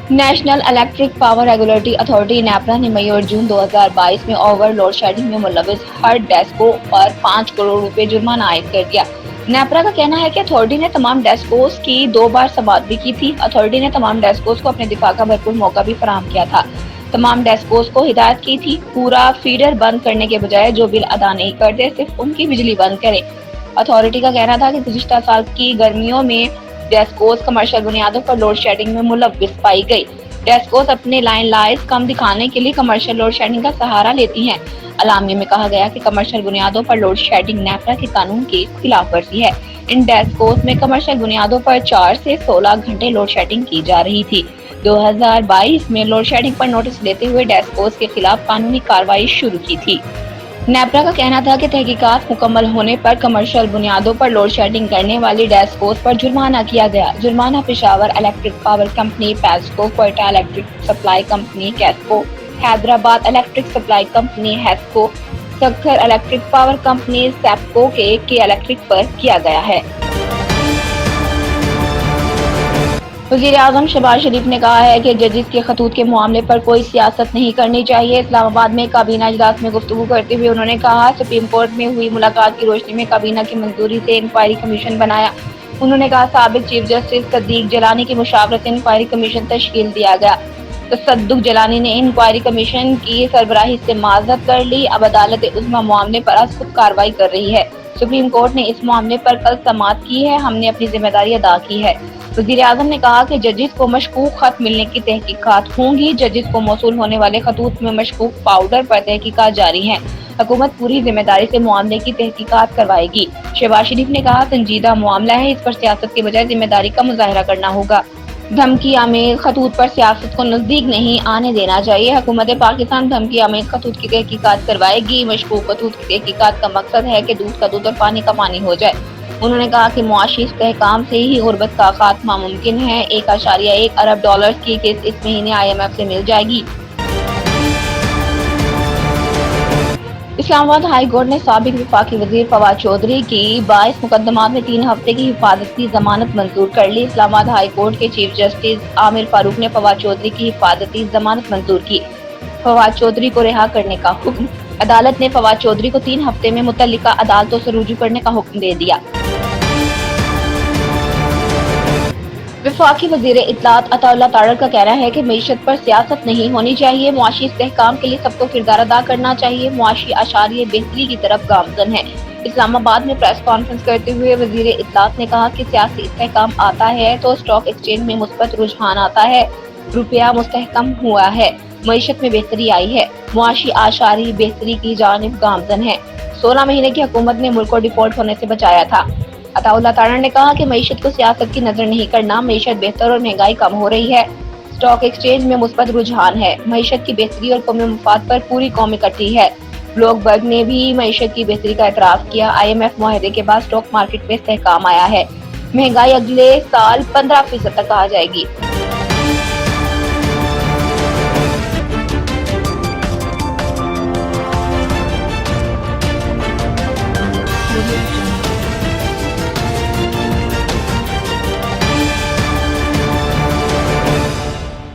National electric power regulatory authority NEPRA نے مئی اور جون 2022 میں اوور لوڈ شیڈنگ میں ملوث ہر ڈیسکو پر 5 کروڑ روپے جرمانہ عائد کر دیا۔ نیپرا کا کہنا ہے کہ اتھارٹی نے تمام ڈیسکوز کی 2 بار سماعت بھی کی تھی۔ اتھارٹی نے تمام ڈیسکوز کو اپنے دفاع کا بھرپور موقع بھی فراہم کیا تھا۔ تمام ڈیسکوز کو ہدایت کی تھی پورا فیڈر بند کرنے کے بجائے جو بل ادا نہیں کرتے صرف ان کی بجلی بند کریں۔ اتھارٹی کا کہنا تھا کہ گزشتہ سال کی گرمیوں میں ڈیسکوز کمرشل بنیادوں پر لوڈ شیڈنگ میں ملوث پائی گئی۔ ڈیسکوز اپنے لائن لائز کم دکھانے کے لیے کمرشل لوڈ شیڈنگ کا سہارا لیتی ہیں۔ اعلامیے میں کہا گیا کہ کمرشل بنیادوں پر لوڈ شیڈنگ نیپرا کے قانون کی خلاف ورزی ہے۔ ان ڈیسکوز میں کمرشل بنیادوں پر 4 سے 16 گھنٹے لوڈ شیڈنگ کی جا رہی تھی۔ 2022 میں لوڈ شیڈنگ پر نوٹس لیتے ہوئے ڈیسکوز کے خلاف قانونی کارروائی شروع کی تھی۔ نیپرا کا کہنا تھا کہ تحقیقات مکمل ہونے پر کمرشل بنیادوں پر لوڈ شیڈنگ کرنے والی ڈیسکوز پر جرمانہ کیا گیا۔ جرمانہ Peshawar electric power company PESCO, Quetta electric supply company QESCO, Hyderabad electric supply company HESCO, Sukkur electric power company SEPCO K Electric پر کیا گیا ہے۔ وزیر اعظم شہباز شریف نے کہا ہے کہ ججز کے خطوط کے معاملے پر کوئی سیاست نہیں کرنی چاہیے۔ اسلام آباد میں کابینہ اجلاس میں گفتگو کرتے ہوئے انہوں نے کہا سپریم کورٹ میں ہوئی ملاقات کی روشنی میں کابینہ کی منظوری سے انکوائری کمیشن بنایا۔ انہوں نے کہا سابق چیف جسٹس صدیق جیلانی کی مشاورت سے انکوائری کمیشن تشکیل دیا گیا۔ صدیق جیلانی نے انکوائری کمیشن کی سربراہی سے معذرت کر لی۔ اب عدالت عظمیٰ معاملے پر از خود کارروائی کر رہی ہے۔ سپریم کورٹ نے اس معاملے پر کل سماعت کی ہے۔ ہم نے اپنی ذمہ داری ادا کی ہے۔ وزیر اعظم نے کہا کہ ججز کو مشکوک خط ملنے کی تحقیقات ہوں گی۔ ججز کو موصول ہونے والے خطوط میں مشکوک پاؤڈر پر تحقیقات جاری ہیں۔ حکومت پوری ذمہ داری سے معاملے کی تحقیقات کروائے گی۔ شہباز شریف نے کہا سنجیدہ معاملہ ہے، اس پر سیاست کے بجائے ذمہ داری کا مظاہرہ کرنا ہوگا۔ دھمکی آمیز خطوط پر سیاست کو نزدیک نہیں آنے دینا چاہیے۔ حکومت پاکستان دھمکی آمیز خطوط کی تحقیقات کروائے گی۔ مشکوک خطوط کی تحقیقات کا مقصد ہے کہ دودھ کا دودھ اور پانی کا پانی ہو جائے۔ انہوں نے کہا کہ معاشی استحکام سے ہی غربت کا خاتمہ ممکن ہے۔ 1.1 ارب ڈالرز کی قسط اس مہینے IMF سے مل جائے گی۔ اسلام آباد ہائی کورٹ نے سابق وفاقی وزیر فواد چودھری کی 22 مقدمات میں 3 ہفتے کی حفاظتی ضمانت منظور کر لی۔ اسلام آباد ہائی کورٹ کے چیف جسٹس عامر فاروق نے فواد چودھری کی حفاظتی ضمانت منظور کی۔ فواد چودھری کو رہا کرنے کا حکم۔ عدالت نے فواد چودھری کو 3 ہفتے میں متعلقہ عدالتوں سے رجوع کرنے کا حکم دے دیا۔ وفاقی وزیر اطلاعات عطا اللہ تارڑ کا کہنا ہے کہ معیشت پر سیاست نہیں ہونی چاہیے۔ معاشی استحکام کے لیے سب کو کردار ادا کرنا چاہیے۔ معاشی اشاریہ بہتری کی طرف گامزن ہے۔ اسلام آباد میں پریس کانفرنس کرتے ہوئے وزیر اطلاعات نے کہا کہ سیاسی استحکام آتا ہے تو اسٹاک ایکسچینج میں مثبت رجحان آتا ہے، روپیہ مستحکم ہوا ہے، معیشت میں بہتری آئی ہے، معاشی اشاریہ بہتری کی جانب گامزن ہے۔ 16 مہینے کی حکومت نے ملک کو ڈیفالٹ ہونے سے بچایا تھا۔ عطا اللہ تارڑ نے کہا کہ معیشت کو سیاست کی نظر نہیں کرنا، معیشت بہتر اور مہنگائی کم ہو رہی ہے، اسٹاک ایکسچینج میں مثبت رجحان ہے، معیشت کی بہتری اور قومی مفاد پر پوری قوم اکٹھی ہے۔ بلوم برگ نے بھی معیشت کی بہتری کا اعتراف کیا۔ IMF معاہدے کے بعد اسٹاک مارکیٹ میں استحکام آیا ہے، مہنگائی اگلے سال 15% تک آ جائے گی۔